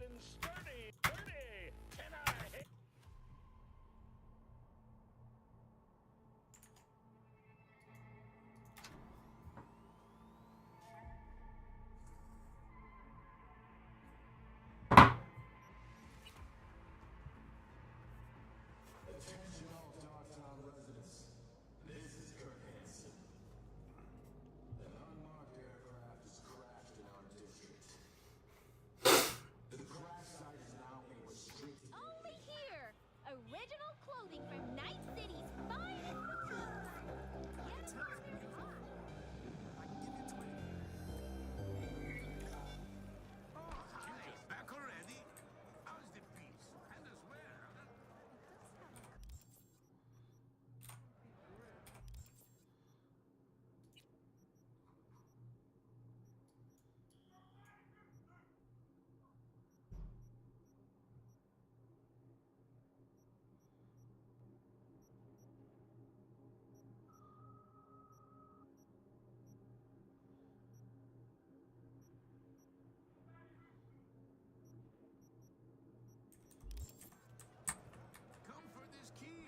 and sturdy. Sturdy. Can I hit? Attention all Darktown residents. This is Kurt Hansen. An unmarked aircraft has crashed in our district. The crash site is now a restricted Only here! Original clothing from Night City's finest boutiques! Get it while they're hot! I can give you 20. Oh, hi. Back already? How's the peace? And as well. Come for this key.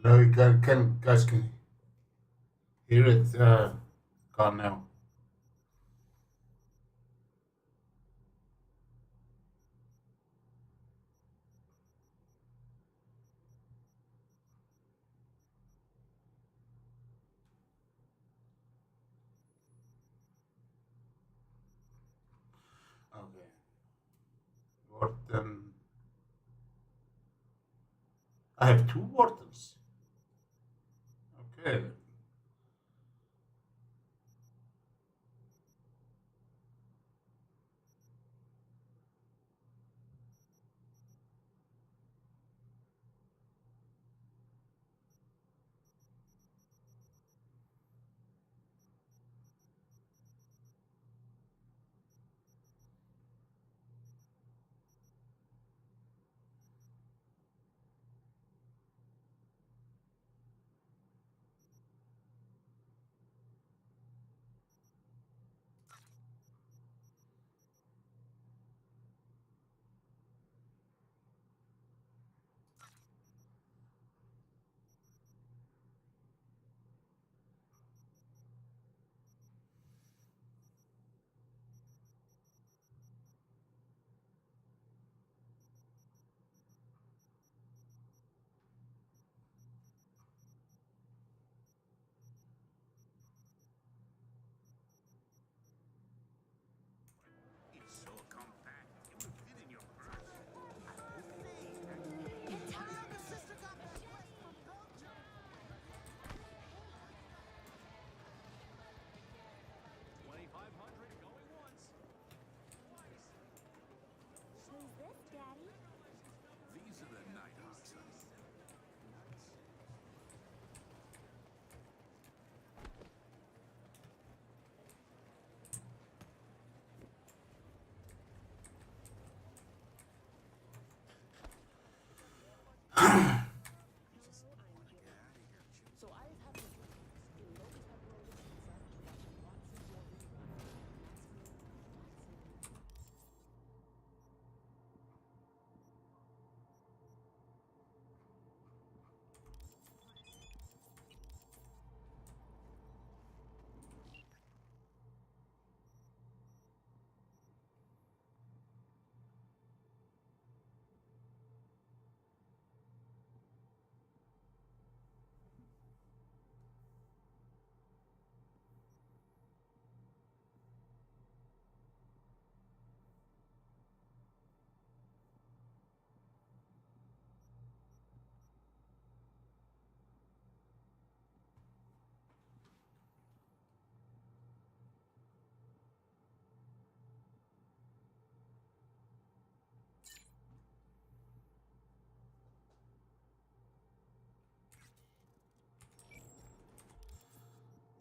No, you guys can hear it gone now. Okay. Warden. I have two wardens. Okay.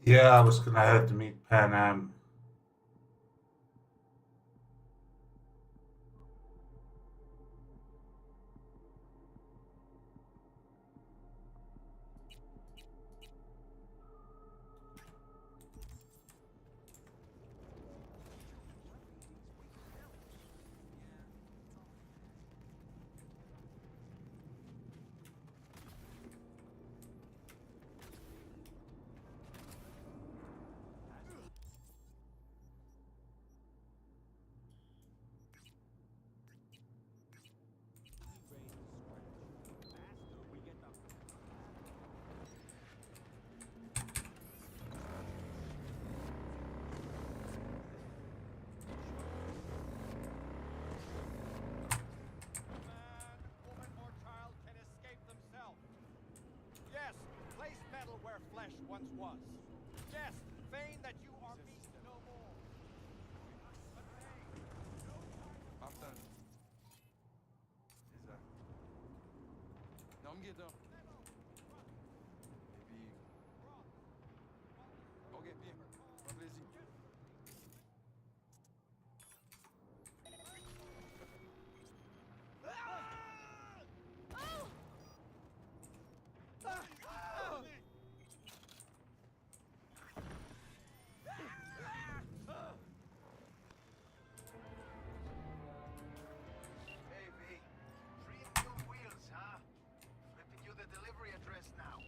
Yeah, I was gonna have to meet Pan Am. Man, woman, or child can escape themselves. Yes, place metal where flesh once was. Yes, feign that you are beast no more. But hey, no time to Martin. C'est ça. Non, me gueule. Et puis. Ok, bien. Pas plaisir. Hey, V. Three new wheels, huh? Flipping you the delivery address now.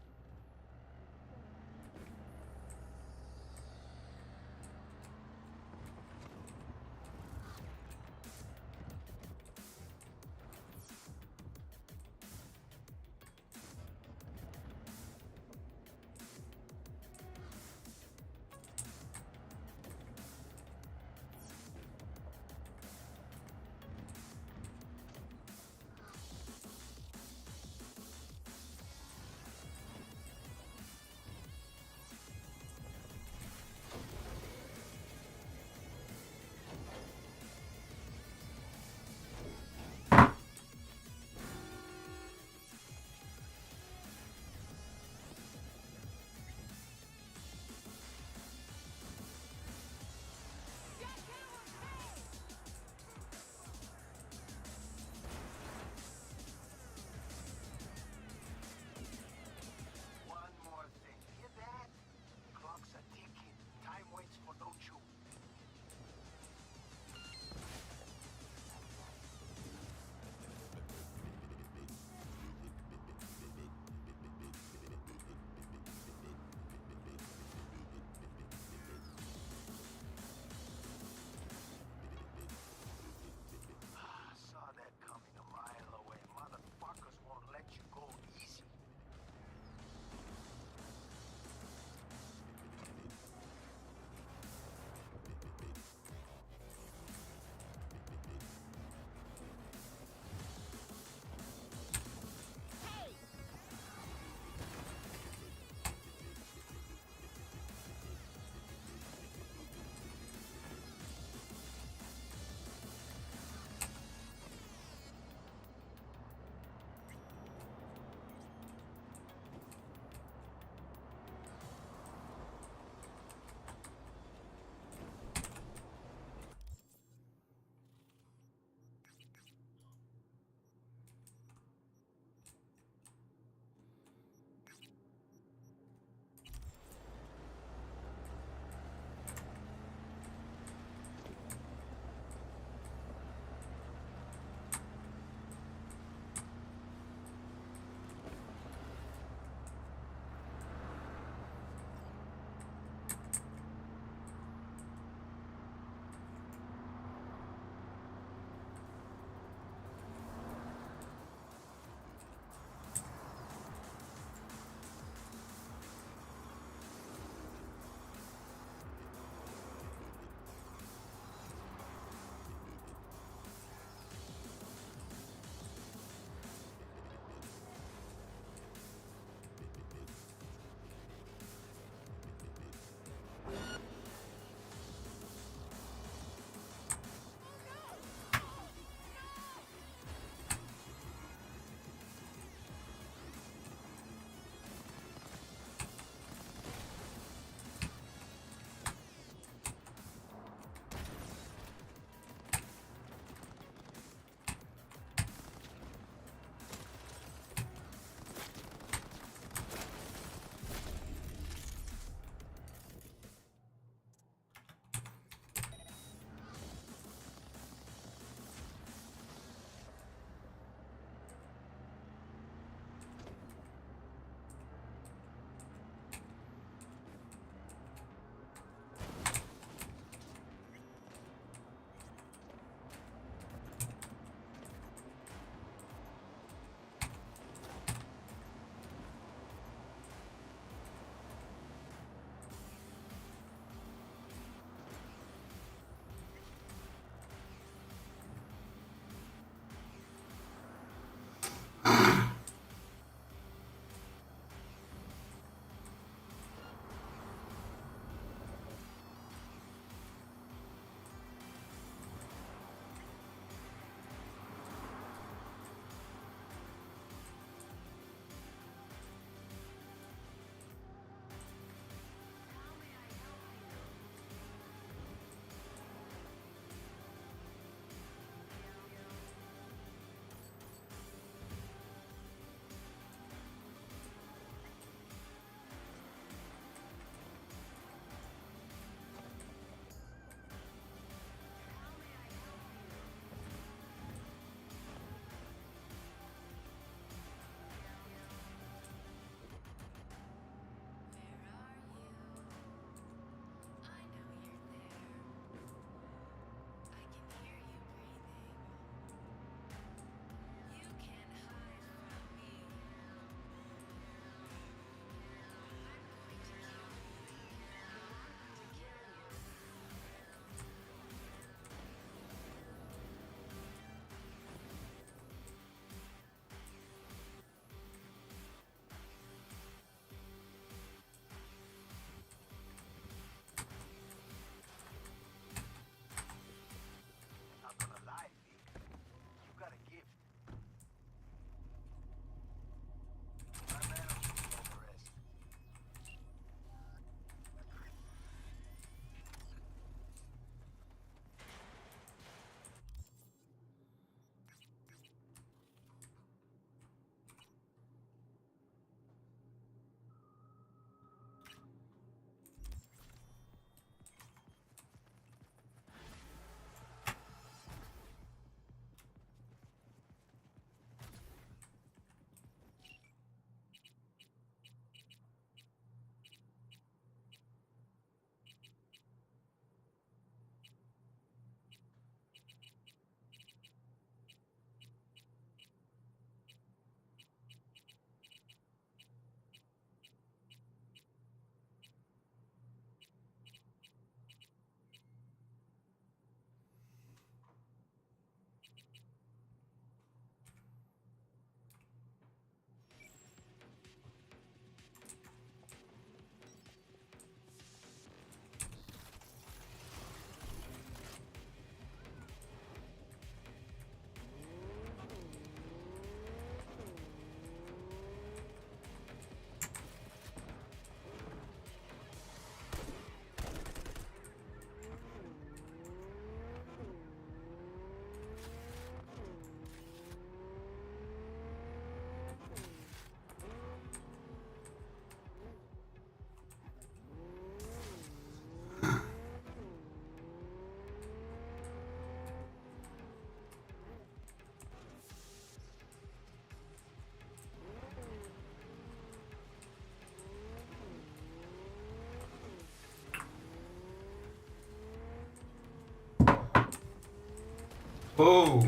Oh.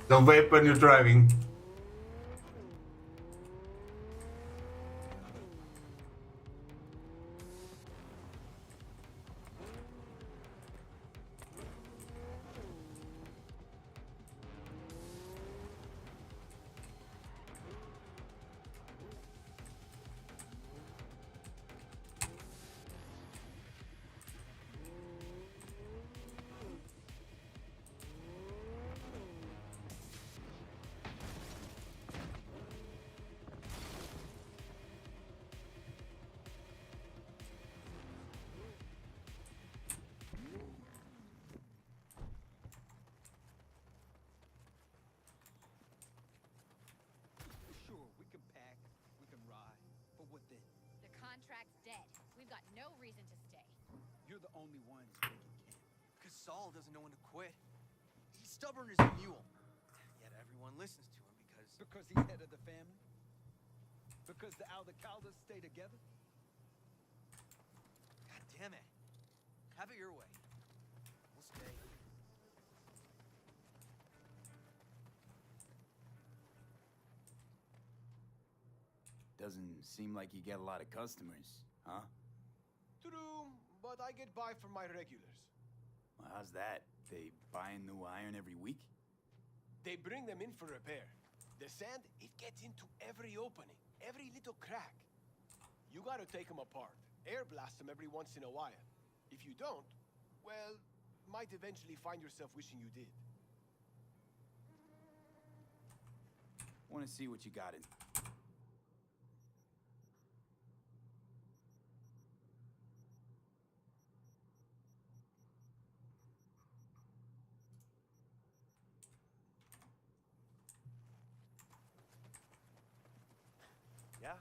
Don't vape when you're driving. Sure, we can pack, we can ride, but what then? The contract's dead. We've got no reason to stay. You're the only ones making camp. Because Saul doesn't know when to quit. He's stubborn as a mule. Yet everyone listens to him because... Because he's head of the family? Because the Aldecaldas stay together? God damn it. Have it your way. We'll stay. Doesn't seem like you get a lot of customers, huh? True, but I get by from my regulars. Well, how's that? They buy new iron every week? They bring them in for repair. The sand, it gets into every opening, every little crack. You gotta take them apart, air blast them every once in a while. If you don't, well, might eventually find yourself wishing you did. Want to see what you got in. Yeah?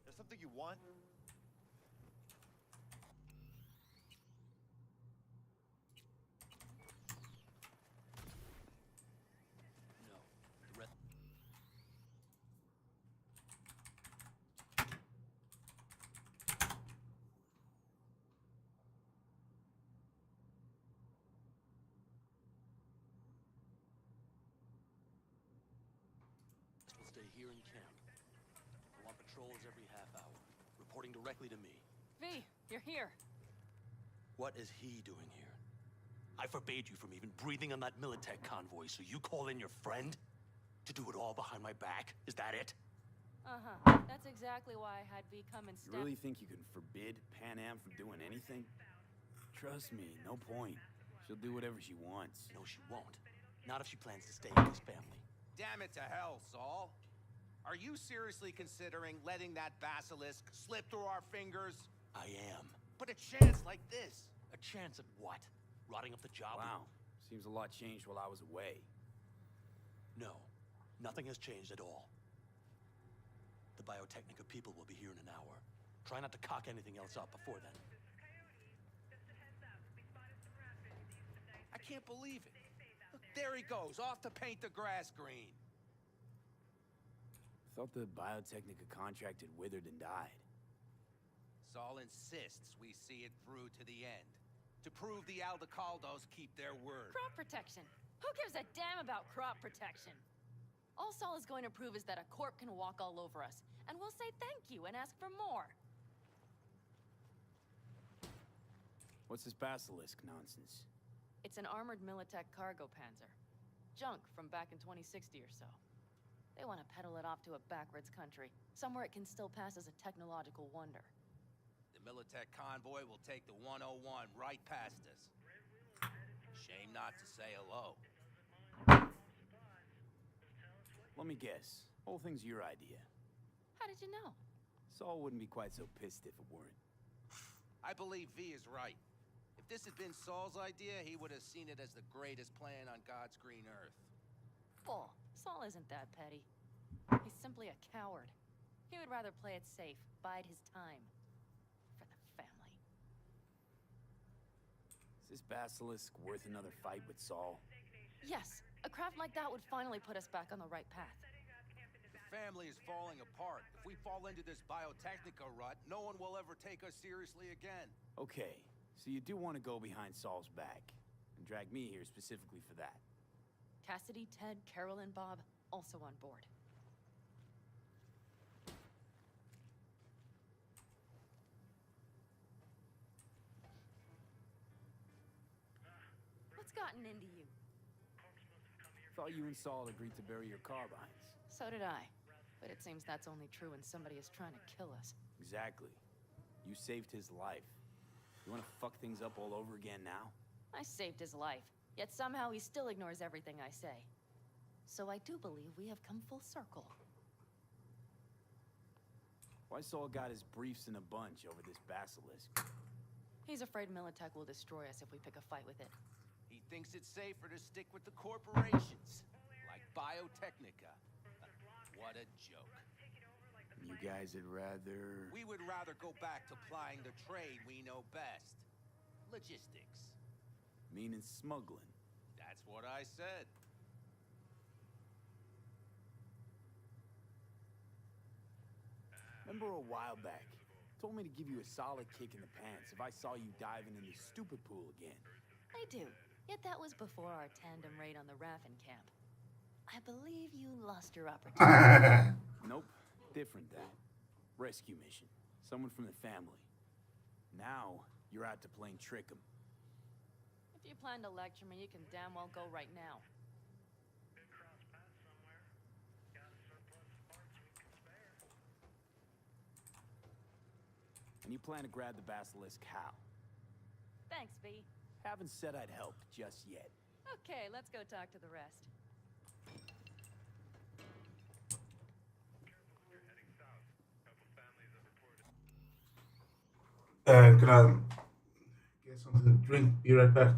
There's something you want? No. The rest... We'll stay here in camp. I want patrols every half hour, reporting directly to me. V, you're here. What is he doing here? I forbade you from even breathing on that Militech convoy, so you call in your friend? To do it all behind my back? Is that it? Uh-huh. That's exactly why I had V come and You step... really think you can forbid Pan Am from doing anything? Trust me, no point. She'll do whatever she wants. No, she won't. Not if she plans to stay with his family. Damn it to hell, Saul. Are you seriously considering letting that basilisk slip through our fingers? I am. But a chance like this. A chance at what? Rotting up the job? Wow. Seems a lot changed while I was away. No. Nothing has changed at all. The Biotechnica people will be here in an hour. Try not to cock anything else up before then. I can't believe it. Look, there he goes, off to paint the grass green. Thought the Biotechnica contract had withered and died. Saul insists we see it through to the end. To prove the Aldecaldos keep their word. Crop protection. Who gives a damn about crop protection? All Saul is going to prove is that a corp can walk all over us, and we'll say thank you and ask for more. What's this basilisk nonsense? It's an armored Militech cargo panzer. Junk from back in 2060 or so. They want to peddle it off to a backwards country, somewhere it can still pass as a technological wonder. The Militech convoy will take the 101 right past us. Shame not to say hello. Let me guess. Whole thing's your idea. How did you know? Saul wouldn't be quite so pissed if it weren't. I believe V is right. If this had been Saul's idea, he would have seen it as the greatest plan on God's green earth. Bull. Saul isn't that petty. He's simply a coward. He would rather play it safe, bide his time. For the family. Is this basilisk worth another fight with Saul? Yes, a craft like that would finally put us back on the right path. The family is falling apart. If we fall into this Biotechnica rut, no one will ever take us seriously again. Okay, so you do want to go behind Saul's back, and drag me here specifically for that. Cassidy, Ted, Carol, and Bob also on board. What's gotten into you? Thought you and Saul agreed to bury your carbines. So did I. But it seems that's only true when somebody is trying to kill us. Exactly. You saved his life. You want to fuck things up all over again now? I saved his life, yet somehow he still ignores everything I say. So I do believe we have come full circle. Why Saul got his briefs in a bunch over this basilisk? He's afraid Militech will destroy us if we pick a fight with it. He thinks it's safer to stick with the corporations, like Biotechnica. What a joke. You guys would rather... We would rather go back to plying the trade we know best. Logistics. Meaning smuggling. That's what I said. Remember a while back, told me to give you a solid kick in the pants if I saw you diving in this stupid pool again. I do. Yet that was before our tandem raid on the Raffen camp. I believe you lost your opportunity. Nope. Different that. Rescue mission. Someone from the family. Now, you're out to plain trick 'em. If you plan to lecture me, you can damn well go right now. And you plan to grab the basilisk how? Thanks, V. Haven't said I'd help just yet. Okay, let's go talk to the rest. Gonna get something to drink. Be right back.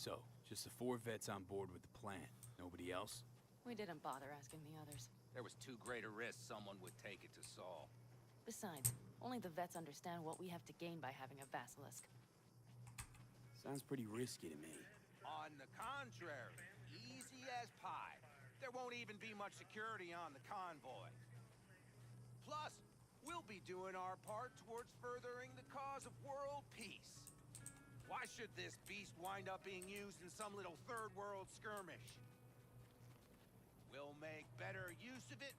So, just the 4 vets on board with the plan. Nobody else? We didn't bother asking the others. There was too great a risk someone would take it to Saul. Besides, only the vets understand what we have to gain by having a basilisk. Sounds pretty risky to me. On the contrary, easy as pie. There won't even be much security on the convoy. Plus, we'll be doing our part towards furthering the cause of world peace. Why should this beast wind up being used in some little third world skirmish? We'll make better use of it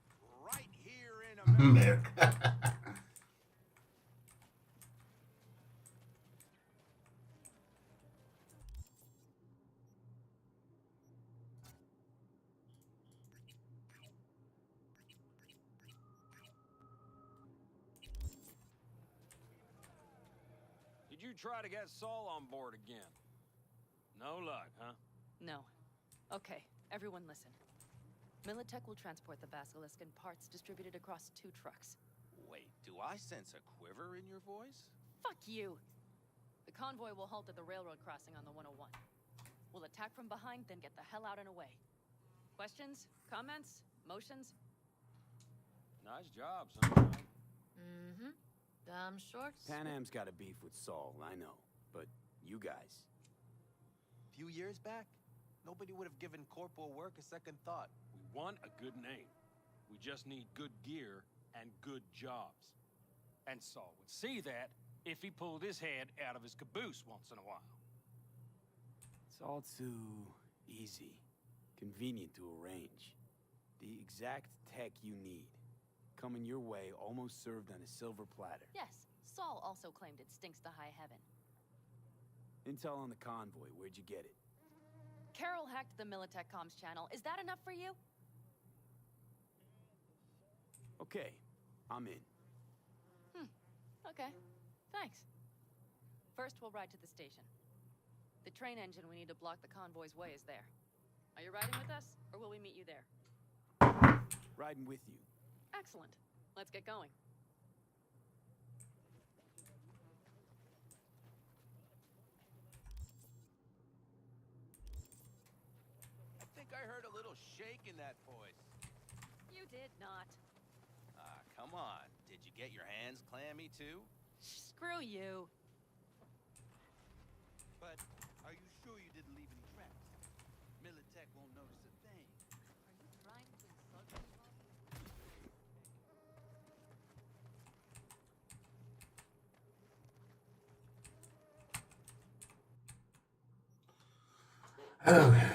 right here in America. America. Did you try to get Saul on board again? No luck, huh? No. Okay, everyone listen. Militech will transport the basilisk in parts distributed across 2 trucks. Wait, do I sense a quiver in your voice? Fuck you! The convoy will halt at the railroad crossing on the 101. We'll attack from behind, then get the hell out and away. Questions? Comments? Motions? Nice job, Sunshine. Mm-hmm. Dumb short. Pan Am's got a beef with Saul, I know. But you guys... A few years back, nobody would have given corporal work a second thought. We want a good name. We just need good gear and good jobs. And Saul would see that if he pulled his head out of his caboose once in a while. It's all too easy. Convenient to arrange. The exact tech you need. Coming your way, almost served on a silver platter. Yes, Saul also claimed it stinks to high heaven. Intel on the convoy, where'd you get it? Carol hacked the Militech comms channel. Is that enough for you? Okay, I'm in. Okay. Thanks. First, we'll ride to the station. The train engine we need to block the convoy's way is there. Are you riding with us, or will we meet you there? Riding with you. Excellent. Let's get going. I think I heard a little shake in that voice. You did not. Ah, come on. Did you get your hands clammy too? Screw you. But are you sure you didn't leave any tracks? Militech won't notice a thing. Are you trying to insult me, Bob? Okay.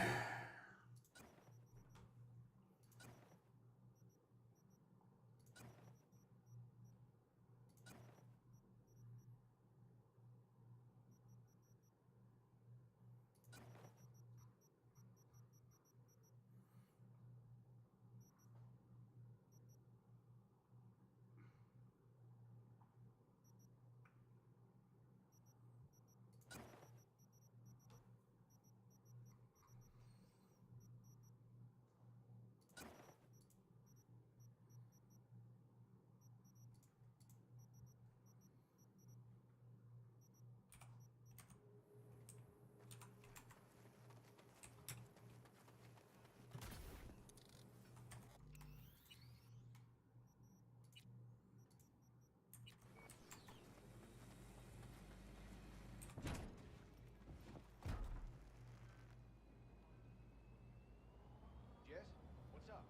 Jess, what's up?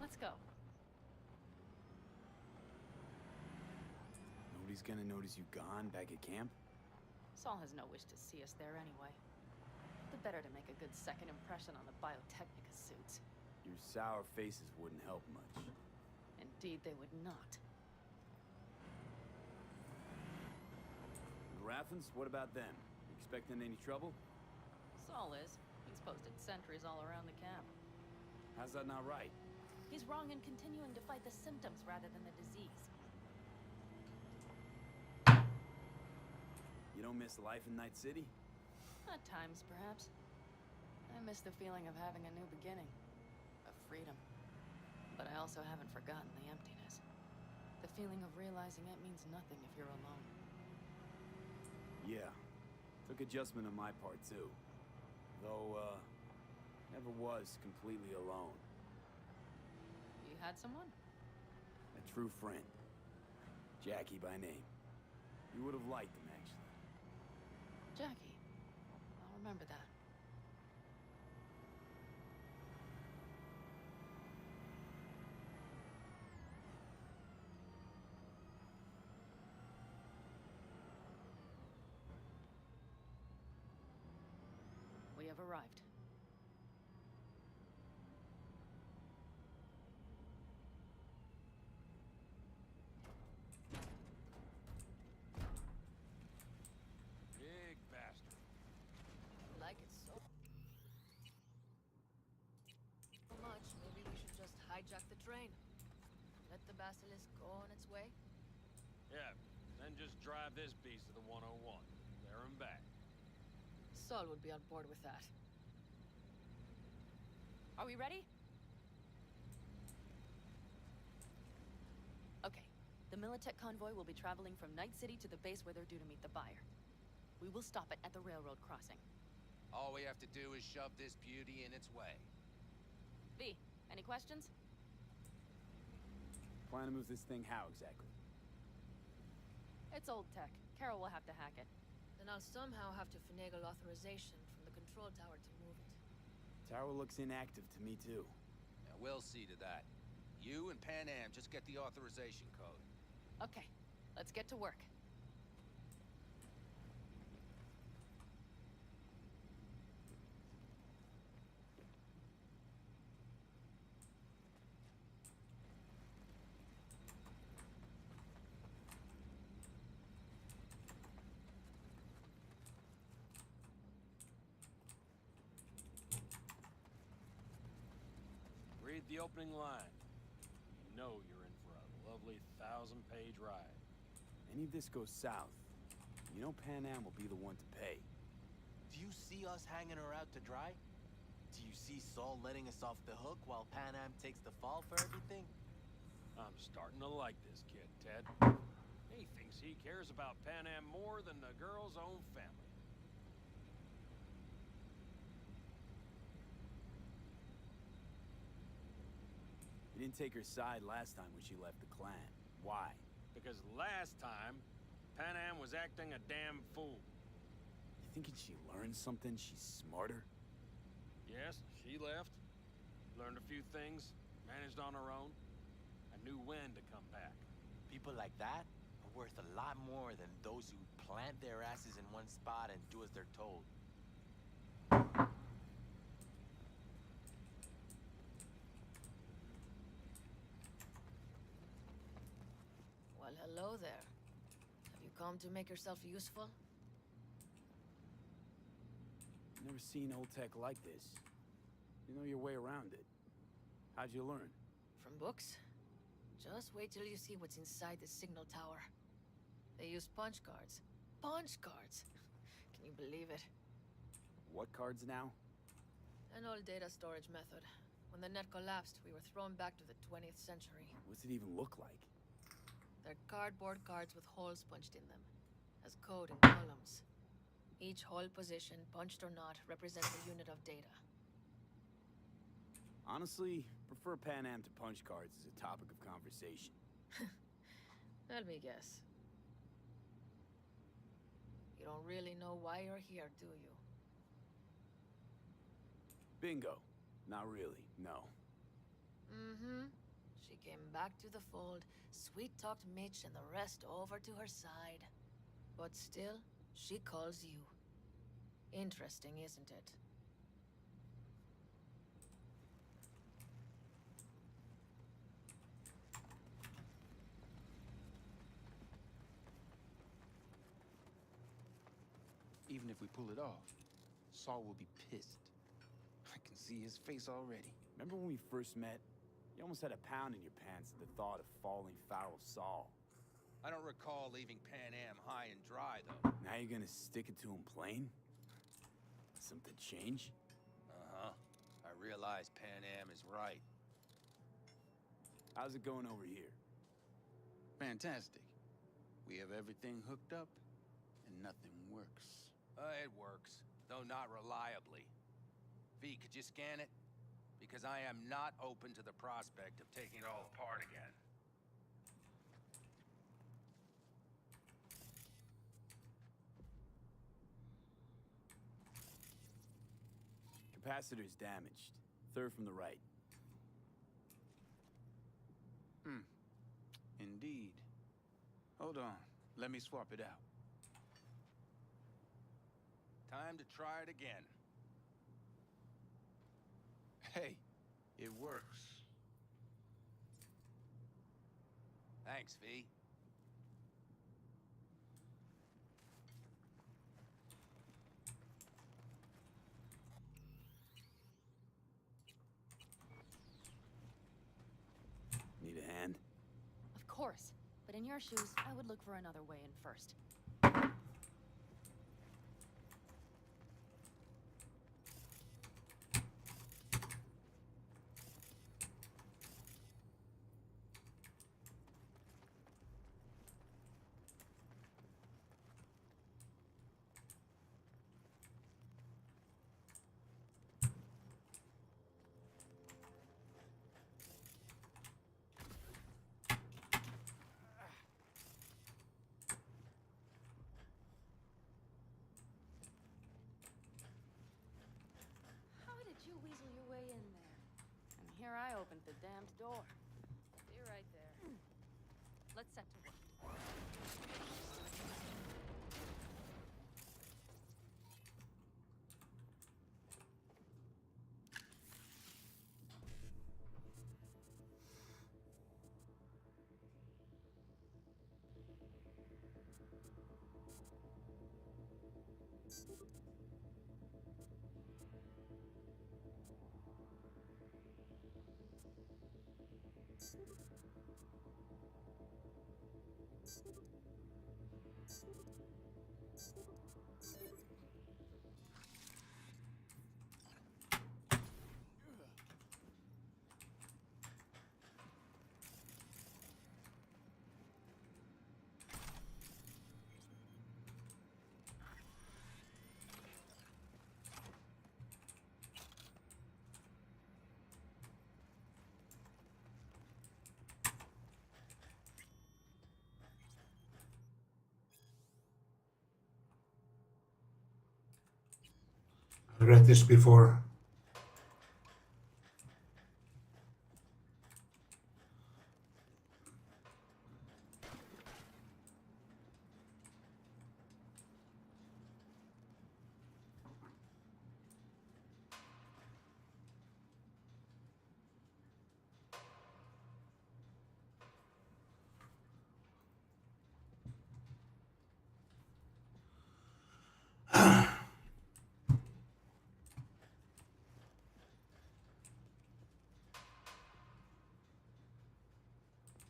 Let's go. Nobody's gonna notice you gone back at camp? Saul has no wish to see us there anyway. The better to make a good second impression on the Biotechnica suits. Your sour faces wouldn't help much. Indeed, they would not. The Raffens, what about them? Expecting any trouble? Saul is. He's posted sentries all around the camp. How's that not right? He's wrong in continuing to fight the symptoms rather than the disease. You don't miss life in Night City? At times, perhaps. I miss the feeling of having a new beginning, of freedom. But I also haven't forgotten the emptiness. The feeling of realizing it means nothing if you're alone. Yeah. Took adjustment on my part, too. Though, never was completely alone. You had someone? A true friend. Jackie by name. You would have liked him, actually. Jackie. I'll remember that. We have arrived. Big bastard. Like it so much, maybe we should just hijack the train. Let the basilisk go on its way. Yeah, then just drive this beast to the 101. There and back. Saul would be on board with that. Are we ready? Okay. The Militech convoy will be traveling from Night City to the base where they're due to meet the buyer. We will stop it at the railroad crossing. All we have to do is shove this beauty in its way. V, any questions? Plan to move this thing how, exactly? It's old tech. Carol will have to hack it. Then I'll somehow have to finagle authorization from the control tower to move it. Tower looks inactive to me, too. Yeah, we'll see to that. You and Pan Am just get the authorization code. Okay, let's get to work. Read the opening line. You know you're in for a lovely 1,000-page ride. Any of this goes south, you know Pan Am will be the one to pay. Do you see us hanging her out to dry? Do you see Saul letting us off the hook while Pan Am takes the fall for everything? I'm starting to like this kid, Ted. He thinks he cares about Pan Am more than the girl's own family. You didn't take her side last time when she left the clan. Why? Because last time, Pan Am was acting a damn fool. You thinking she learned something? She's smarter? Yes, she left. Learned a few things, managed on her own. I knew when to come back. People like that are worth a lot more than those who plant their asses in one spot and do as they're told. Well, hello there. Have you come to make yourself useful? Never seen old tech like this. You know your way around it. How'd you learn? From books? Just wait till you see what's inside the signal tower. They use punch cards. Punch cards! Can you believe it? What cards now? An old data storage method. When the net collapsed, we were thrown back to the 20th century. What's it even look like? They're cardboard cards with holes punched in them, as code in columns. Each hole position, punched or not, represents a unit of data. Honestly, prefer Pan Am to punch cards as a topic of conversation. Let me guess. You don't really know why you're here, do you? Bingo. Not really, no. Mm-hmm. She came back to the fold, sweet-talked Mitch and the rest over to her side. But still, she calls you. Interesting, isn't it? Even if we pull it off, Saul will be pissed. I can see his face already. Remember when we first met? You almost had a pound in your pants at the thought of falling foul of Saul. I don't recall leaving Pan Am high and dry, though. Now you're gonna stick it to him plain? Something change? realize Pan Am is right. How's it going over here? Fantastic. We have everything hooked up, and nothing works. It works, though not reliably. V, could you scan it? Because I am not open to the prospect of taking it all apart again. Capacitor's damaged. Third from the right. Indeed. Hold on. Let me swap it out. Time to try it again. Hey, it works. Thanks, V. Need a hand? Of course. But in your shoes, I would look for another way in first. How did you weasel your way in there? And here I opened the damned door. Be right there. Let's set to work. I read this before.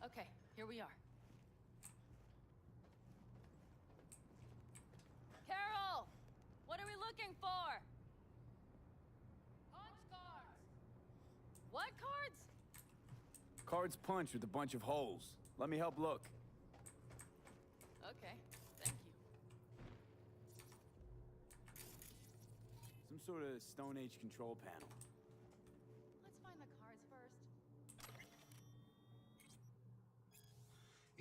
Okay, here we are. Carol! What are we looking for? Punch cards! What cards? Cards punch with a bunch of holes. Let me help look. Okay, thank you. Some sort of Stone Age control panel. Let's find the cards first.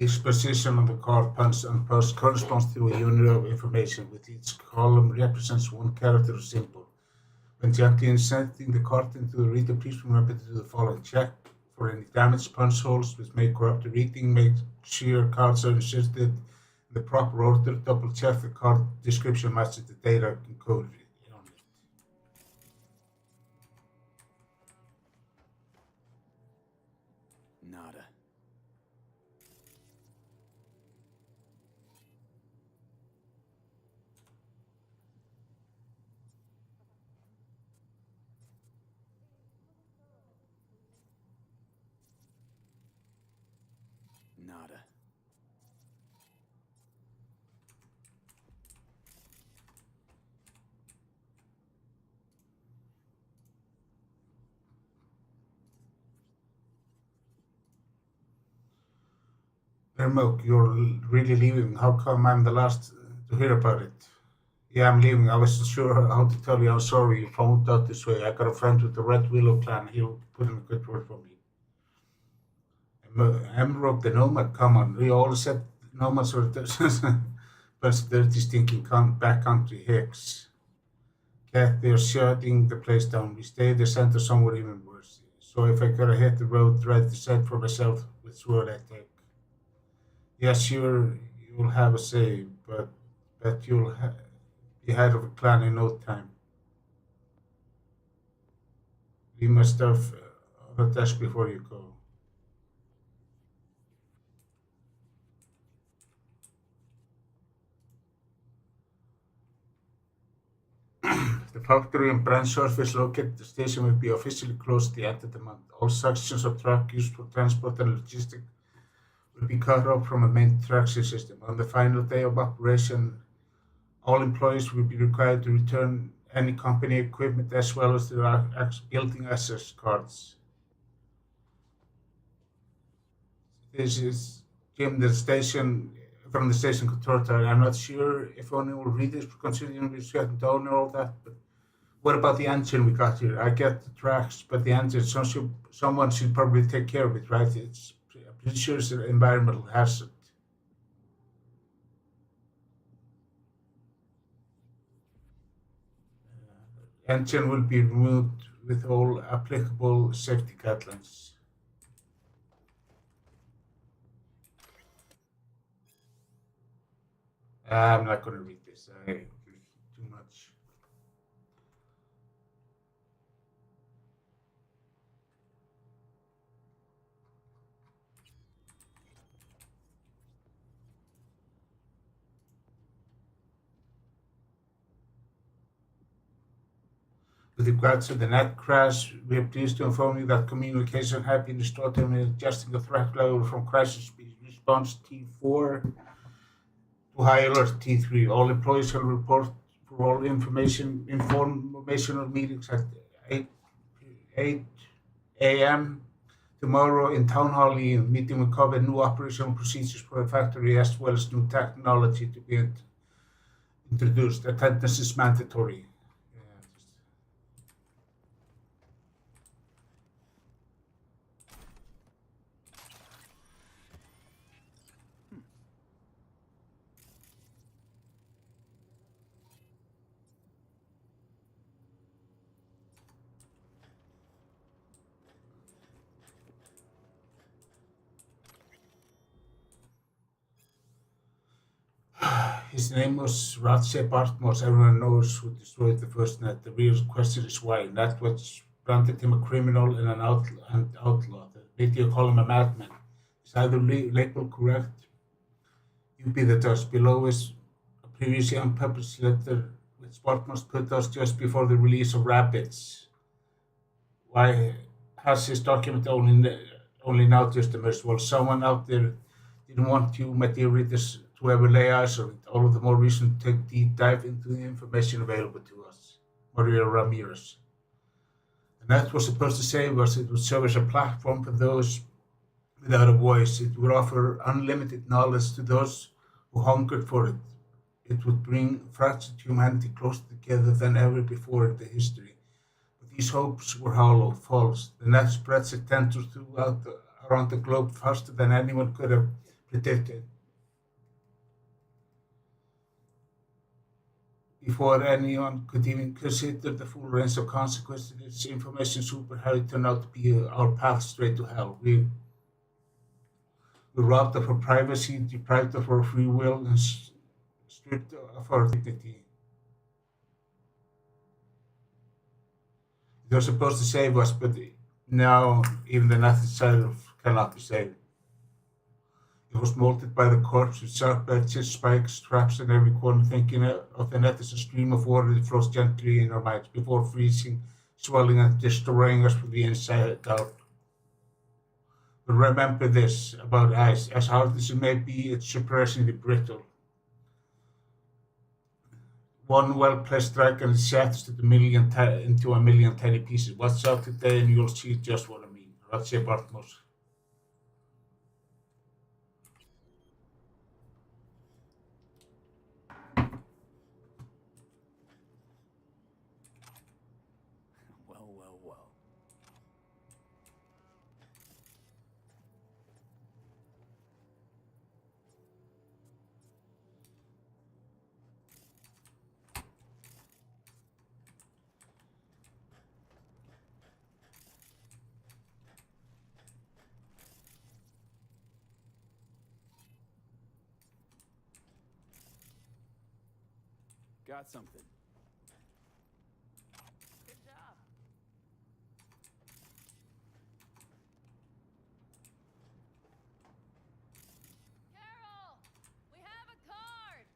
Each position on the card punch and post corresponds to a unit of information, with each column represents one character or symbol. When gently inserting the card into the reader, please remember to do the following. Check for any damaged punch holes which may corrupt the reading. Make sure cards are inserted in the proper order. Double check the card description matches the data encoded on it. Nada. Nada. Hermok, you're really leaving. How come I'm the last to hear about it? Yeah, I'm leaving. I wasn't sure how to tell you. I'm sorry you found out this way. I got a friend with the Red Willow clan. He'll put in a good word for me. Emrock the Nomad, come on. We all said nomads were bunch of dirty, stinking backcountry hicks. Cat, they're shutting the place down. We stay the center somewhere even worse. So if I gotta hit the road, try to decide for myself which road I take. Yeah, sure, you'll have a say, but you'll be head of a clan in no time. Leave my stuff on the desk before you go. The factory in Brandsworth is located. The station will be officially closed at the end of the month. All sections of track used for transport and logistics will be cut off from the main traction system. On the final day of operation, all employees will be required to return any company equipment as well as their building access cards. This is Jim, the station from the station control tower. I'm not sure if anyone will read this considering we're shutting down and all that, but what about the engine we got here? I get the tracks, but the engine, someone should probably take care of it, right? I'm pretty sure it's an environmental hazard. Engine will be removed with all applicable safety guidelines. I'm not going to read this. Too much. With regards to the net crash, we are pleased to inform you that communication has been restored and we are adjusting the threat level from crisis response T4 to high alert T3. All employees shall report for all informational meetings at 8 a.m. tomorrow in Town Hall. The meeting will cover new operational procedures for the factory as well as new technology to be introduced. Attendance is mandatory. His name was Ratche Bartmos. Everyone knows who destroyed the first net. The real question is why. Net was branded him a criminal and an outlaw. The media call him a madman. Is either label correct? You be the judge. Below is a previously unpublished letter which Bartmos put us just before the release of Rabbits. Why has this document only now just emerged? Well, someone out there didn't want you, my dear readers, to ever lay eyes on it. All of the more reason to take deep dive into the information available to us. Maria Ramirez. The net was supposed to save us. It would serve as a platform for those without a voice. It would offer unlimited knowledge to those who hungered for it. It would bring fractured humanity closer together than ever before in the history. But these hopes were hollow, false. The net spreads its tentacles around the globe faster than anyone could have predicted. Before anyone could even consider the full range of consequences, this information superhighway turned out to be our path straight to hell. We were robbed of our privacy, deprived of our free will, and stripped of our dignity. They were supposed to save us, but now even the net itself cannot be saved. It was molded by the corpse with sharp edges, spikes, traps in every corner, thinking of the net as a stream of water that flows gently in our minds before freezing, swelling, and destroying us from the inside out. But remember this about ice: as hard as it may be, it's surprisingly brittle. One well-placed strike and it shatters into a million tiny pieces. Watch out today and you'll see just what I mean. Ratche Bartmos. Got something. Good job. Carol! We have a card!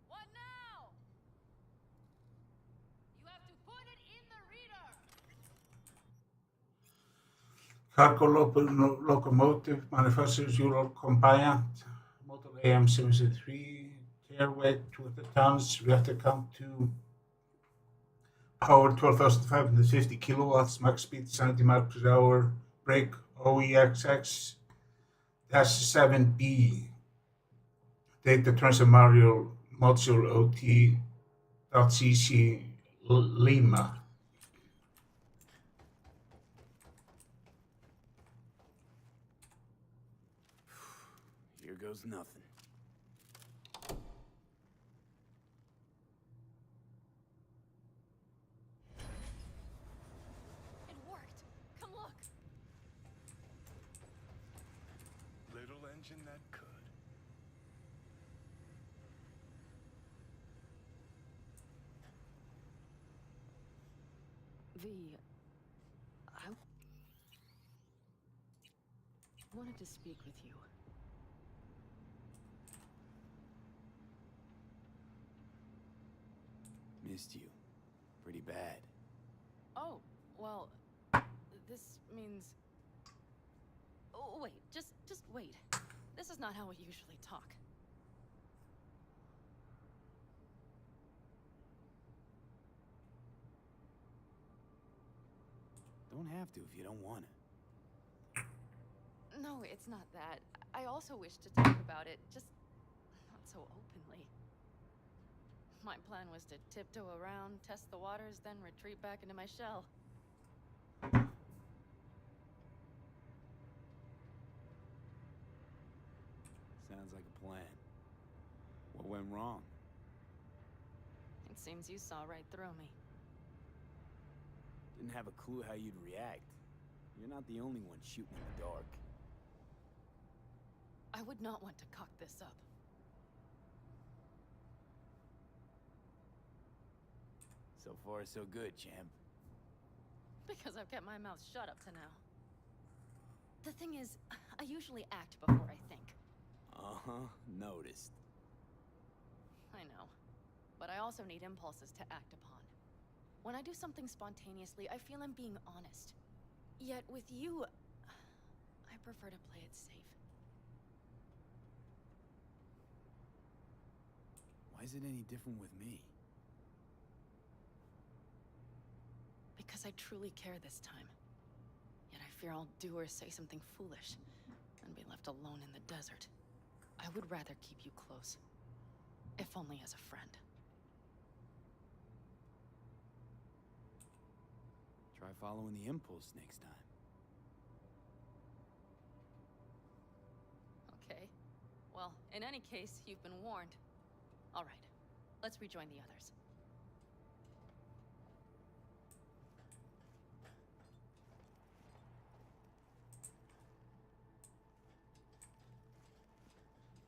What now? You have to put it in the reader! Cargo locomotive manufacturers Europe compliant. Motor AM 73. Care weight 20 tons. Reactor count 2. Power 12,550 kilowatts. Max speed 70 miles per hour. Brake OEXX-7B. Data transfer module OT.cc Lima. Here goes nothing. It worked! Come look! Little engine that could. I wanted to speak with you. Missed you. Pretty bad. Oh, well, this means... Oh, wait, just wait. This is not how we usually talk. Don't have to if you don't want to. No, it's not that. I also wish to talk about it, just not so openly. My plan was to tiptoe around, test the waters, then retreat back into my shell. Sounds like a plan. What went wrong? It seems you saw right through me. Didn't have a clue how you'd react. You're not the only one shooting in the dark. I would not want to cock this up. So far, so good, champ. Because I've kept my mouth shut up to now. The thing is, I usually act before I think. Uh-huh, noticed. I know. But I also need impulses to act upon. When I do something spontaneously, I feel I'm being honest. Yet with you, I prefer to play it safe. Why is it any different with me? Because I truly care this time. Yet I fear I'll do or say something foolish and be left alone in the desert. I would rather keep you close, if only as a friend. Try following the impulse next time. Okay. Well, in any case, you've been warned. All right. Let's rejoin the others.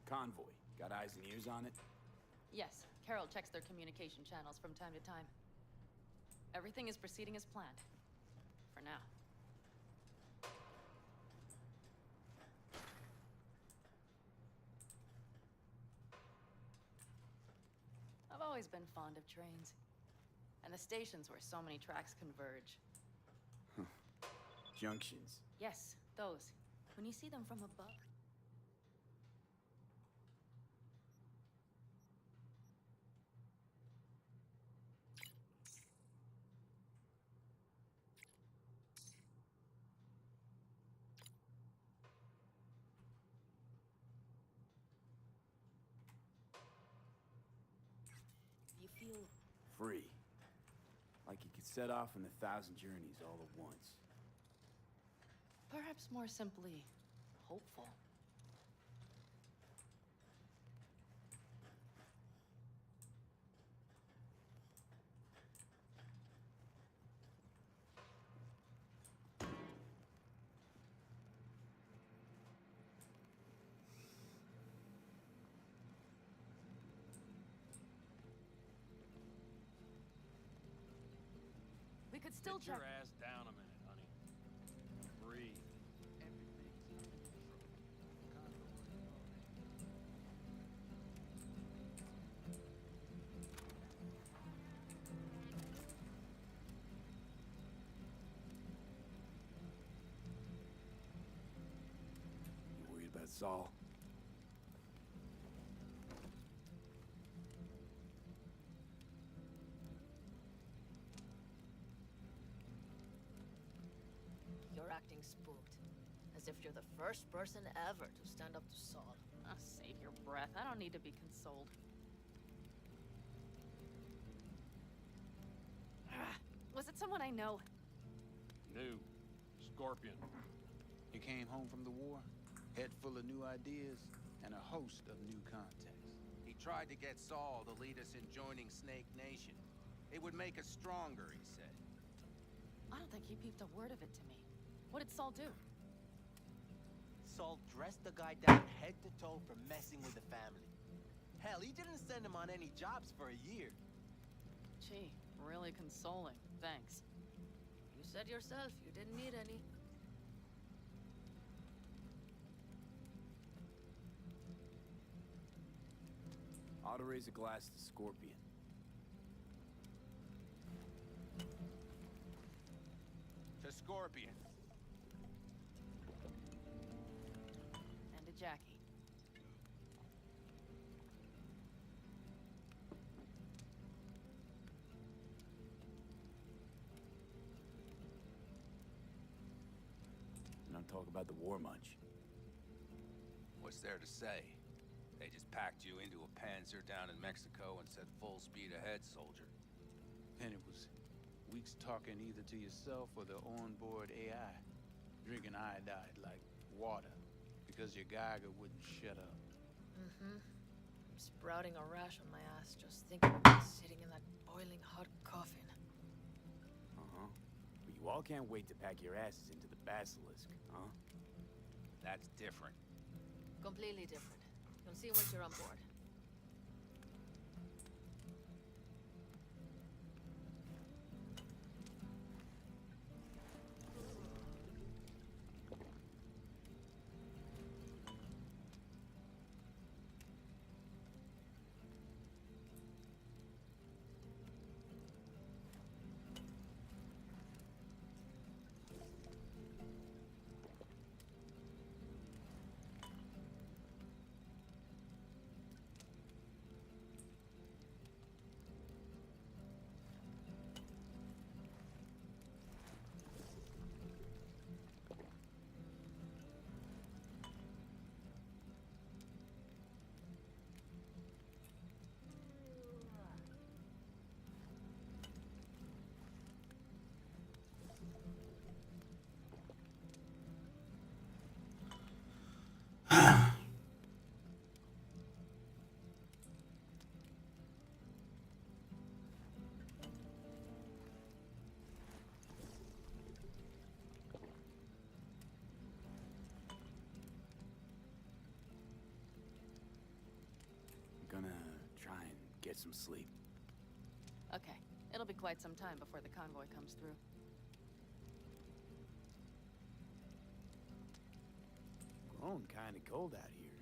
Convoy. Got eyes and ears on it? Yes, Carol checks their communication channels from time to time. Everything is proceeding as planned. For now. I've always been fond of trains. And the stations where so many tracks converge. Junctions. Yes, those. When you see them from above. You feel... Free. Like you could set off on 1,000 journeys all at once. perhaps more simply, hopeful. could still Sit your check. ass down a minute, honey. Breathe. You worried about Saul? You're acting spooked. As if you're the first person ever to stand up to Saul. Oh, save your breath. I don't need to be consoled. Was it someone I know? New. Scorpion. You came home from the war, head full of new ideas, and a host of new contacts. He tried to get Saul to lead us in joining Snake Nation. It would make us stronger, he said. I don't think he peeped a word of it to me. What did Saul do? Saul dressed the guy down head to toe for messing with the family. Hell, he didn't send him on any jobs for a year. Gee, really consoling. Thanks. You said yourself you didn't need any. Ought to raise a glass to Scorpion. To Scorpion. And to Jackie. You don't talk about the war much. What's there to say? They just packed you into a Panzer down in Mexico and said full speed ahead, soldier. And it was weeks talking either to yourself or the onboard AI. Drinking iodide like water because your Geiger wouldn't shut up. Mm-hmm. I'm sprouting a rash on my ass just thinking about sitting in that boiling hot coffin. Uh-huh. But you all can't wait to pack your asses into the Basilisk, huh? That's different. Completely different. You'll see once you're on board. Gonna try and get some sleep. Okay. It'll be quite some time before the convoy comes through. Grown kinda cold out here.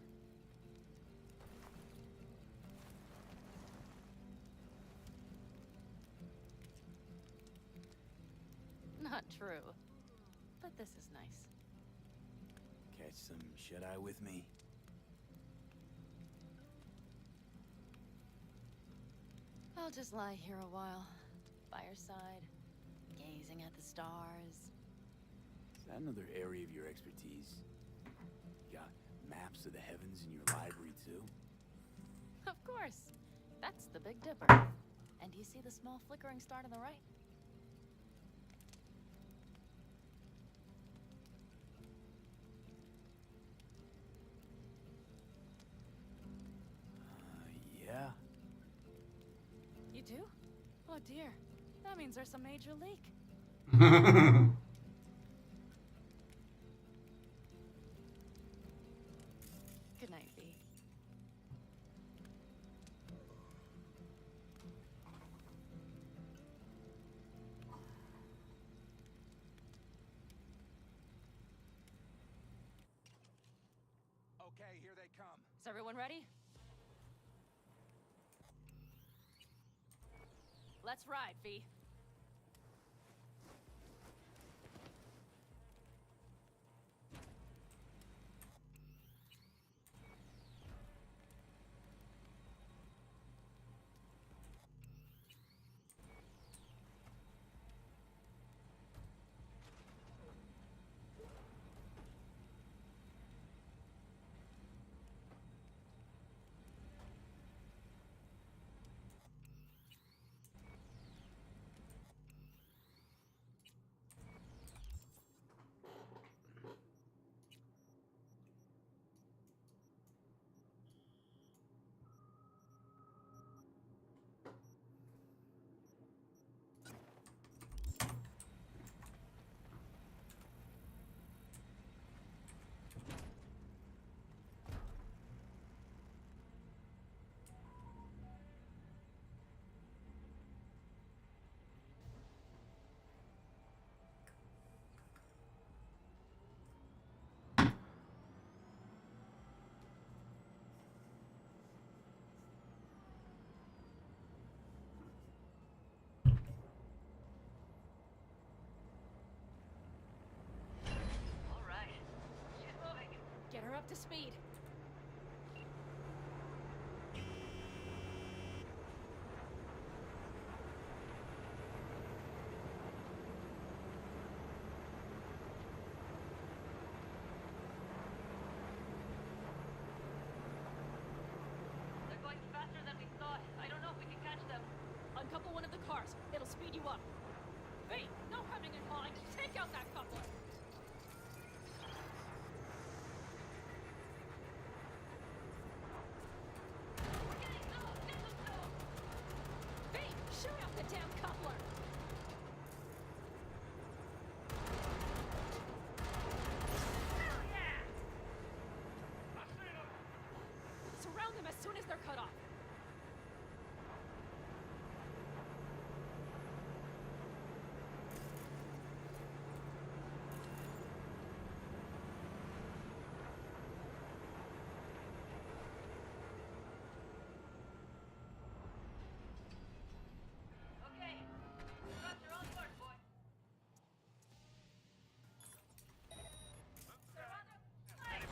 Not true. But this is nice. Catch some shut-eye with me? I'll just lie here a while, by your side, gazing at the stars. Is that another area of your expertise? You got maps of the heavens in your library, too? Of course. That's the Big Dipper. And do you see the small flickering star to the right? Yeah. You do? Oh dear. That means there's a major leak. Good night, V. Okay, here they come. Is everyone ready? Let's ride, V. All right. She's moving. Get her up to speed. They're going faster than we thought. I don't know if we can catch them. Uncouple one of the cars. It'll speed you up. V, no hemming and hawing. Take out that coupler. We're getting low. Get them low. V, shoot out the damn coupler. Hell yeah! Surround them as soon as they're cut off. Okay. Roger, all yours, boy. Surround them. Flank.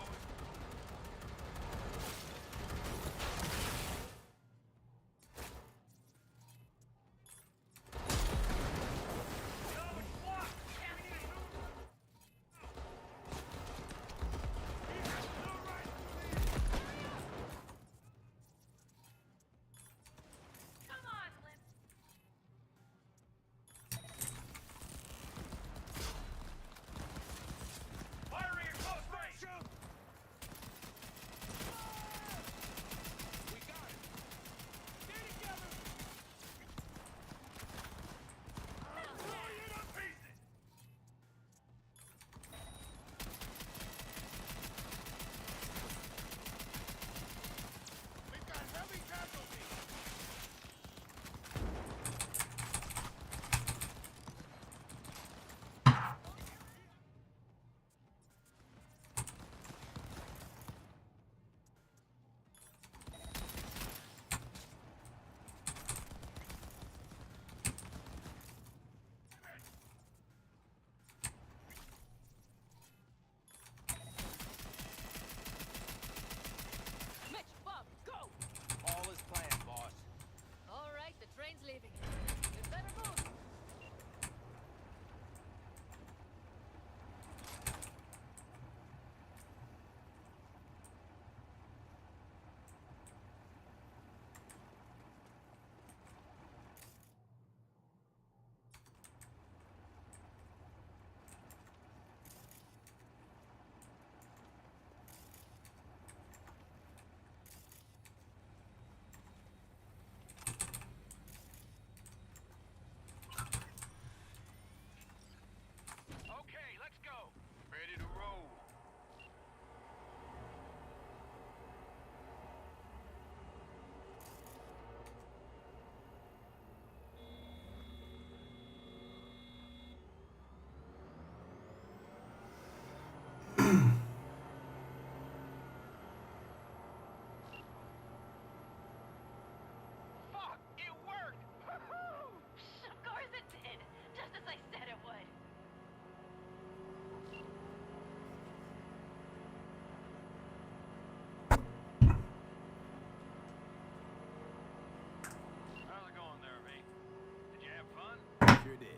Sure did.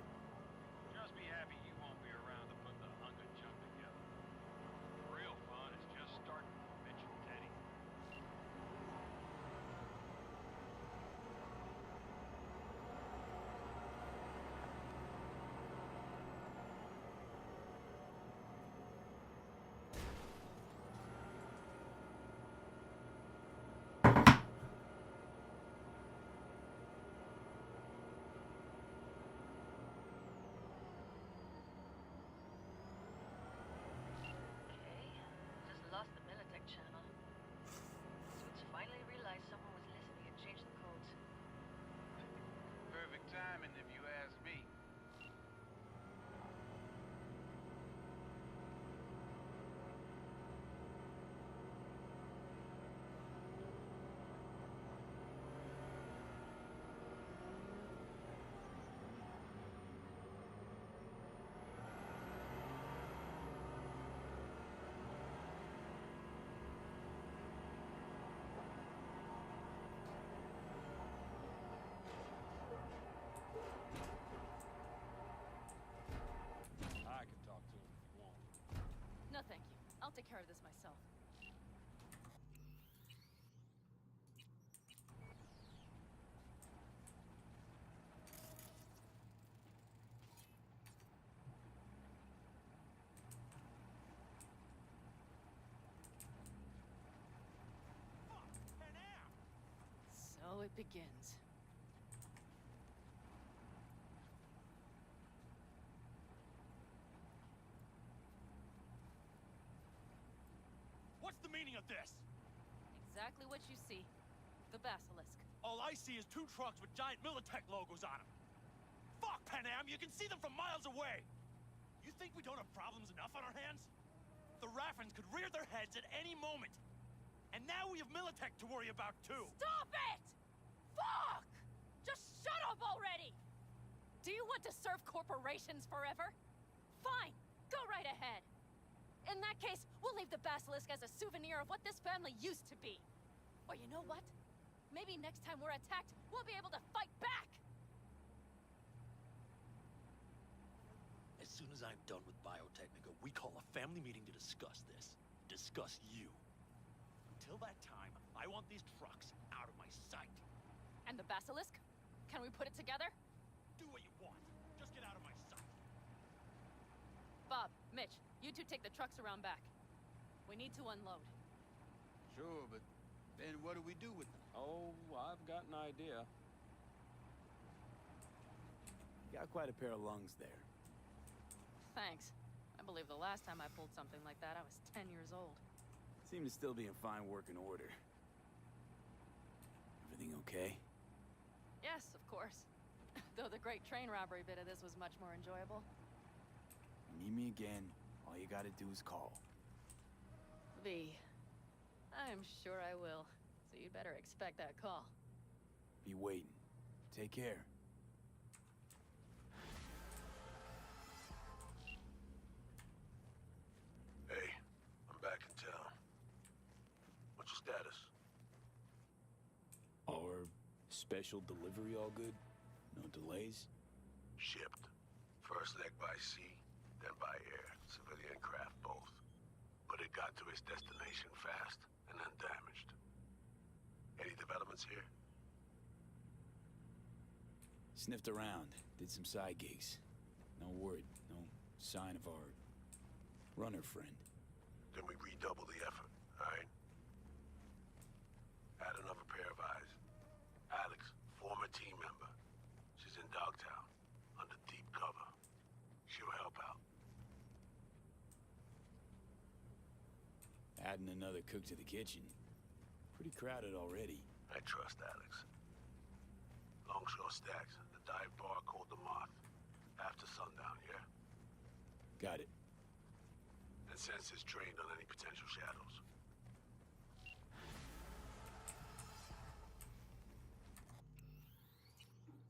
Just be happy you won't be around to put the hunk of junk together. Real fun is just starting with Mitch and Teddy. Okay, just lost the Militech channel. Suits finally realized someone was listening and changed the codes. Perfect timing, if you ask me. I can talk to him if you want. No, thank you. I'll take care of this myself. So it begins. What's the meaning of this? Exactly what you see. The basilisk. All I see is 2 trucks with giant Militech logos on them. Fuck, Panam, you can see them from miles away! You think we don't have problems enough on our hands? The Raffens could rear their heads at any moment. And now we have Militech to worry about, too. Stop it! Fuck! Just shut up already! Do you want to serve corporations forever? Fine, go right ahead. In that case, we'll leave the basilisk as a souvenir of what this family used to be. Or you know what? Maybe next time we're attacked, we'll be able to fight back! As soon as I'm done with Biotechnica, we call a family meeting to discuss this. Discuss you. Until that time, I want these trucks out of my sight. And the basilisk? Can we put it together? Do what you want. Just get out of my sight. Bob, Mitch, you two take the trucks around back. We need to unload. Sure, but then what do we do with them? Oh, I've got an idea. Got quite a pair of lungs there. Thanks. I believe the last time I pulled something like that, I was 10 years old. Seem to still be in fine working order. Everything okay? Yes, of course. Though the great train robbery bit of this was much more enjoyable. Need me again, all you gotta do is call. V. I'm sure I will. So you'd better expect that call. Be waiting. Take care. Hey, I'm back in town. What's your status? Our special delivery all good? No delays? Shipped. First leg by sea, then by air. Civilian craft both. But it got to its destination fast and undamaged. Any developments here? Sniffed around, did some side gigs. No word, no sign of our runner friend. Then we redouble the effort, alright? Add another pair of eyes. Alex, former team member. She's in Dogtown, under deep cover. She'll help out. Adding another cook to the kitchen. Pretty crowded already. I trust Alex. Longshore stacks. The dive bar called the Moth. After sundown, yeah? Got it. And sensors trained on any potential shadows.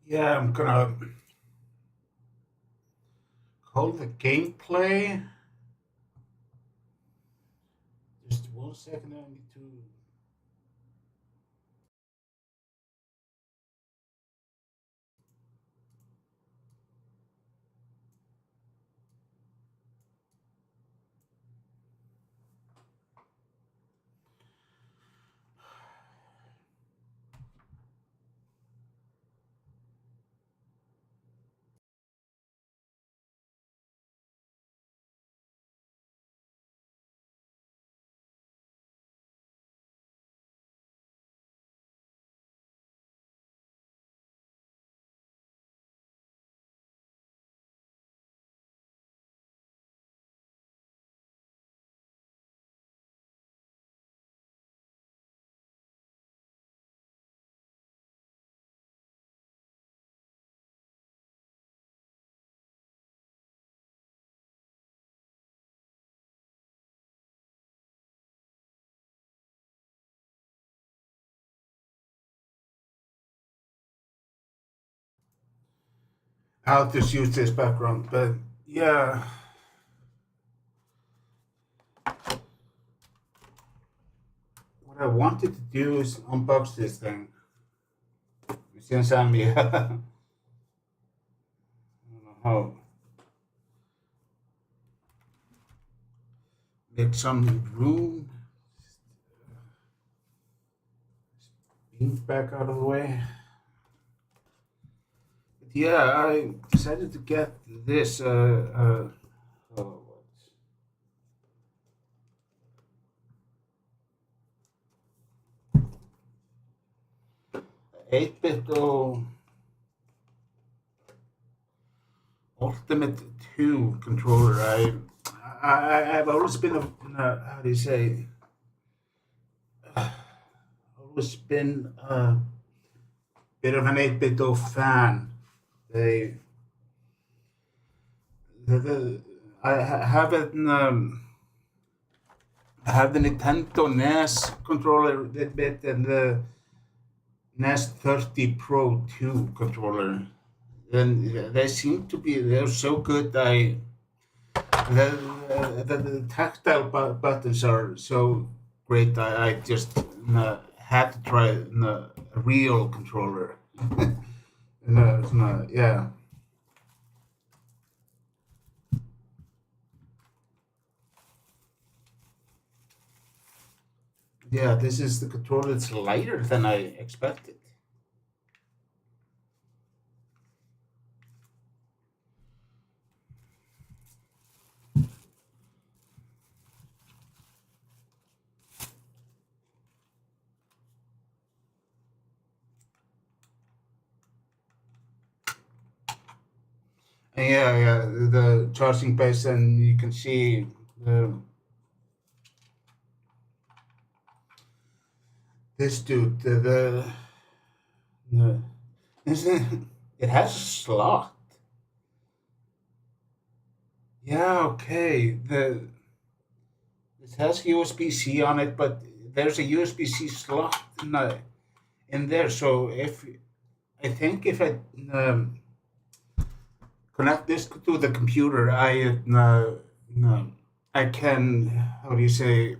Yeah, I'm gonna call the gameplay. Just 1 second, I need to. how to use this background, but yeah. What I wanted to do is unbox this thing. Since I'm I don't know how make some room. Beans back out of the way. But yeah, I decided to get this. Oh, 8-bit Ultimate 2 controller. I've always been how do you say? Always been a bit of an 8-bit fan. They, the have it. I have the Nintendo NES controller a little bit and the NES 30 Pro 2 controller. And they seem to be, they're so good. The tactile buttons are so great. I just had to try a real controller. Yeah. Yeah, this is the controller. It's lighter than I expected. And yeah, the charging base, and you can see this dude, the it has a slot. Yeah, okay. It has USB-C on it, but there's a USB-C slot in there. So if I connect this to the computer, I can, how do you say,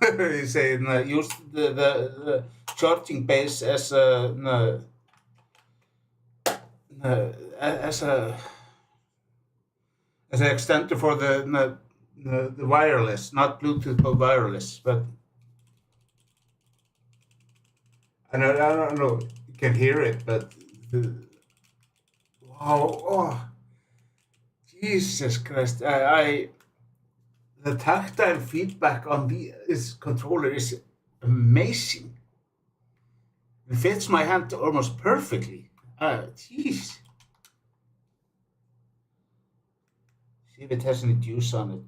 you say use the charging base as uh, as a as an extender for the wireless, not Bluetooth but wireless. But I don't know, you can hear it, but wow, oh Jesus Christ! The tactile feedback on this controller is amazing. It fits my hand almost perfectly. Jeez. See if it has any juice on it.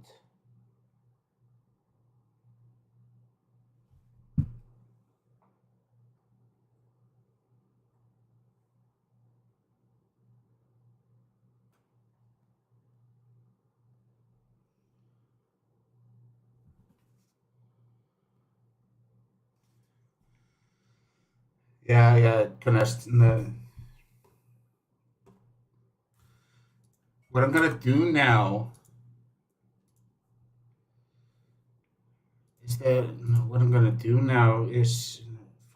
Yeah, yeah, it connects. What I'm gonna do now is that what I'm gonna do now is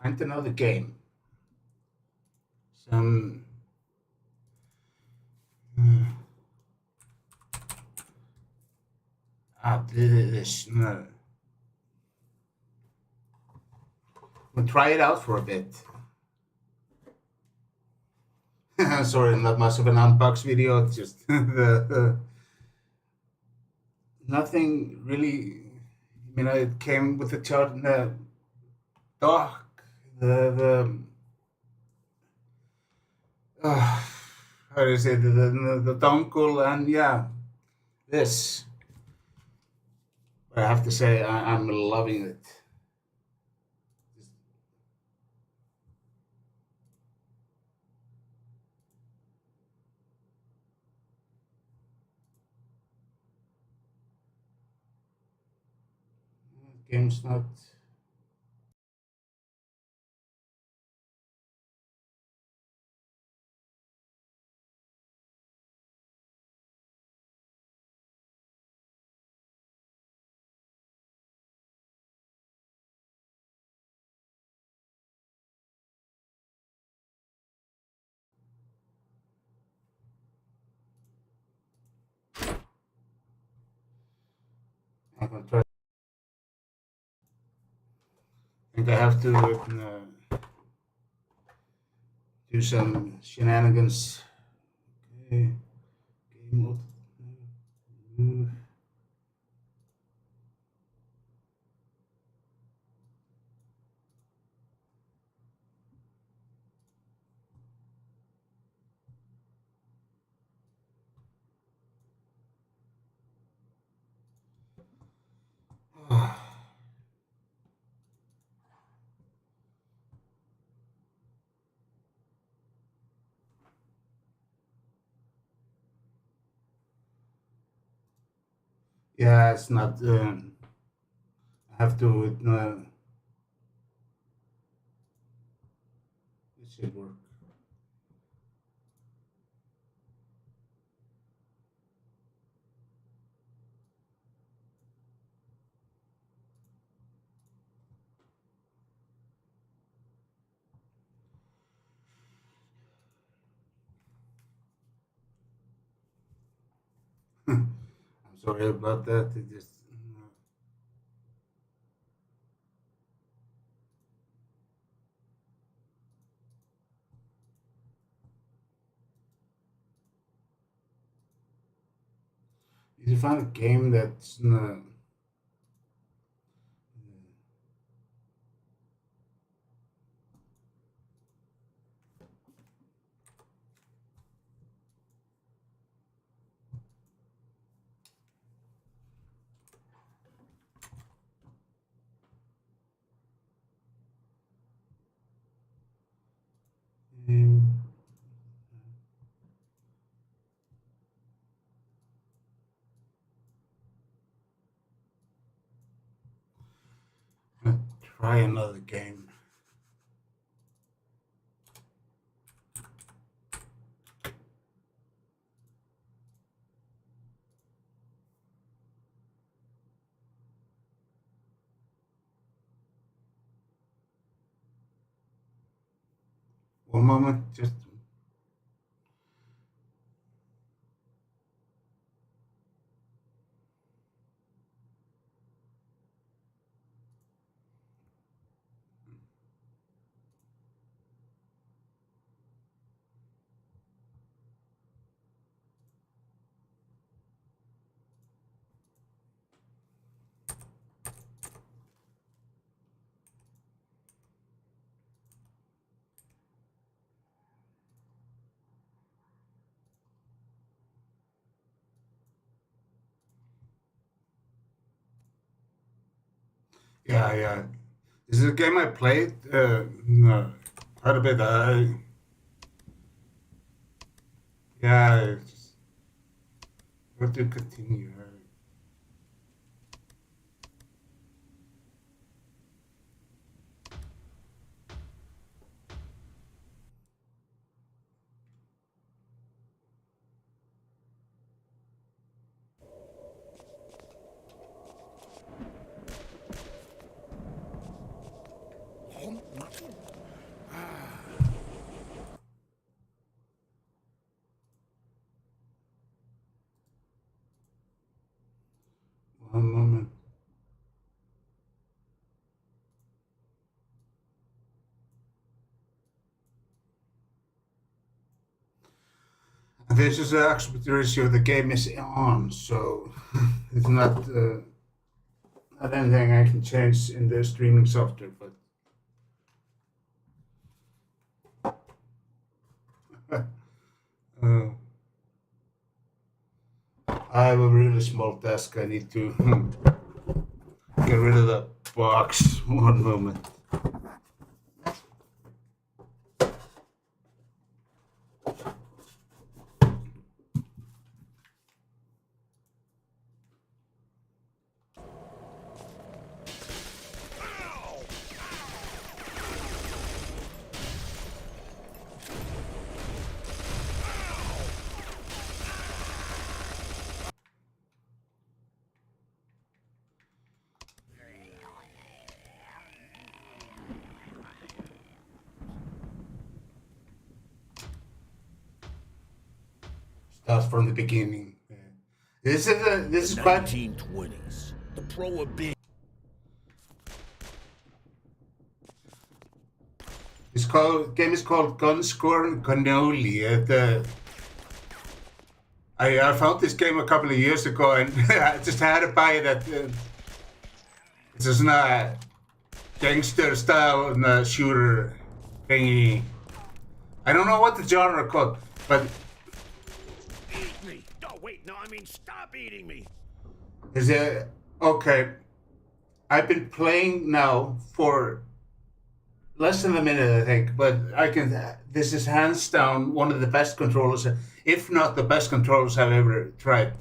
find another game. Some this. We'll try it out for a bit. Sorry, not much of an unbox video. It's just nothing really. It came with the chart, dock, uh, how do you say the dongle, and yeah, this. I have to say, I'm loving it. Game's not. I'm gonna try. I think I have to do some shenanigans. Okay. Game mode. Yeah, it's not. I have to. It should work. I'm sorry about that. It just. Did you find a game that's um, try another game? One moment, just. Yeah, yeah. This is a game I played. No, quite a bit. Yeah, it's, have to continue. One moment. This is the aspect ratio the game is on, so it's not anything I can change in the streaming software. But I have a really small desk. I need to get rid of the box. One moment. Start from the beginning. This is quite. 1920s. The prohibition. Game is called Gunscorn Cannoli. I found this game a couple of years ago and I just had to buy it at it's a gangster style shooter thingy. I don't know what the genre called, but Eat me! No, wait, no, I mean stop eating me! is it okay? I've been playing now for less than a minute, I think, but this is hands down one of the best controllers, if not the best controllers I've ever tried.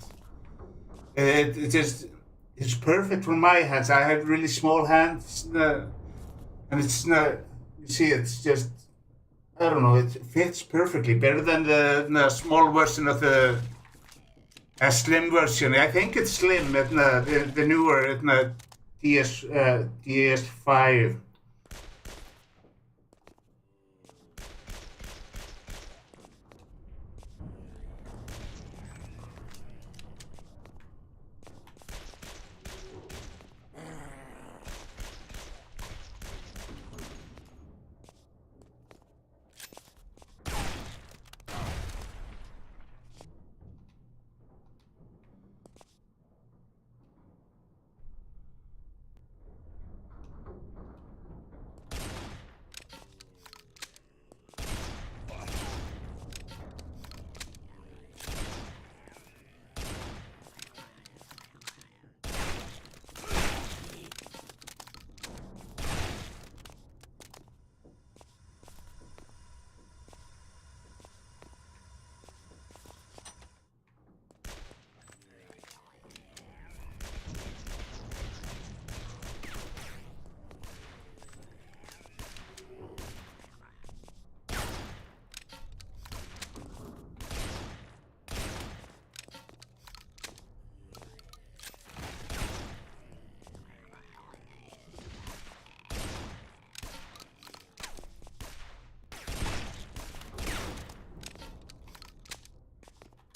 It's perfect for my hands. I have really small hands, and it's not. You see, it's just I don't know. It fits perfectly, better than the small version of the slim version. I think it's slim, the newer DS5.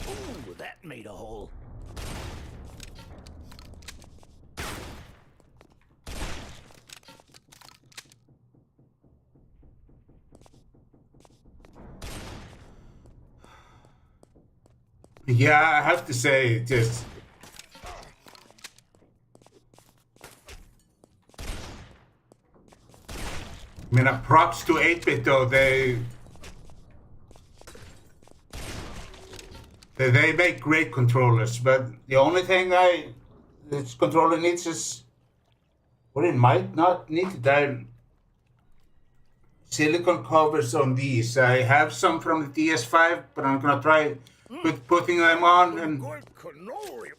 Ooh, that made a hole. Yeah, I have to say, just I mean, props to 8-bit though. They make great controllers, but the only thing this controller needs is, or it might not need to silicone covers on these. I have some from the DS5, but I'm gonna try putting them on and. Good cannoli.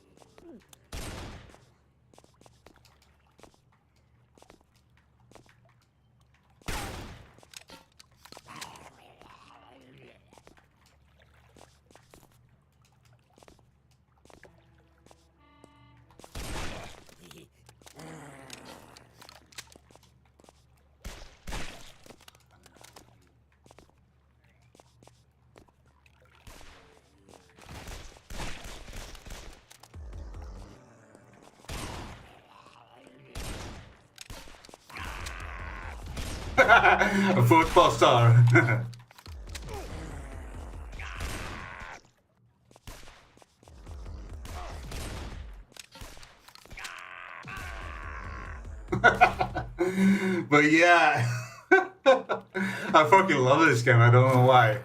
A football star. But yeah, I fucking love this game. I don't know why.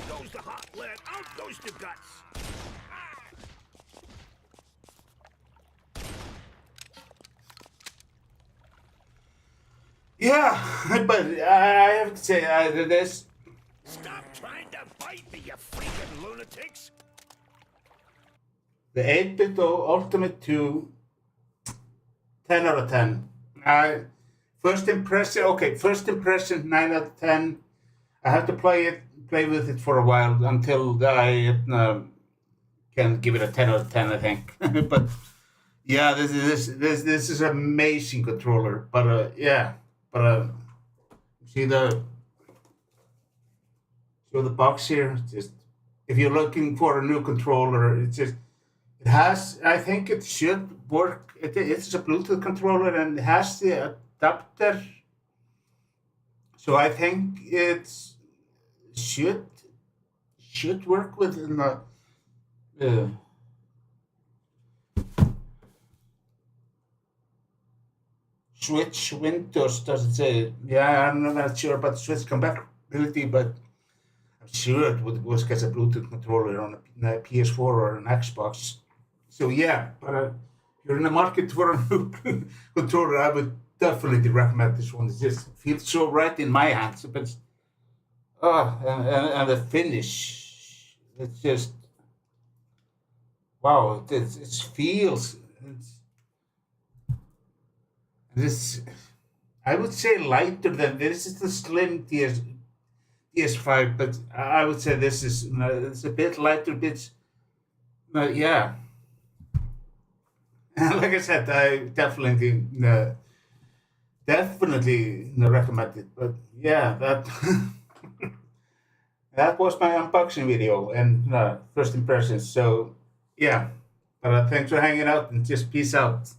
Goes the hot lead, out goes the guts. Yeah, but I have to say, this. Stop trying to bite me, you freaking lunatics! The 8-bit Ultimate 2 10 out of 10. First impression, okay, first impression, 9 out of 10. I have to play with it for a while until I can give it a 10 out of 10, I think. But yeah, this is an amazing controller. But see the box here. Just if you're looking for a new controller, it has. I think it should work. It's a Bluetooth controller and it has the adapter. So I think it should work with Switch Windows. Does it say? Yeah, I'm not sure about Switch compatibility, but I'm sure it would work as a Bluetooth controller on a PS4 or an Xbox. So yeah, but if you're in the market for a new controller, I would definitely recommend this one. It just feels so right in my hands. But and the finish, it's just wow. It feels. This, I would say lighter than this is the slim DS5, but I would say this is it's a bit lighter, bit yeah. Like I said, I definitely recommend it. But yeah, that that was my unboxing video and first impressions. So yeah, but thanks for hanging out and just peace out.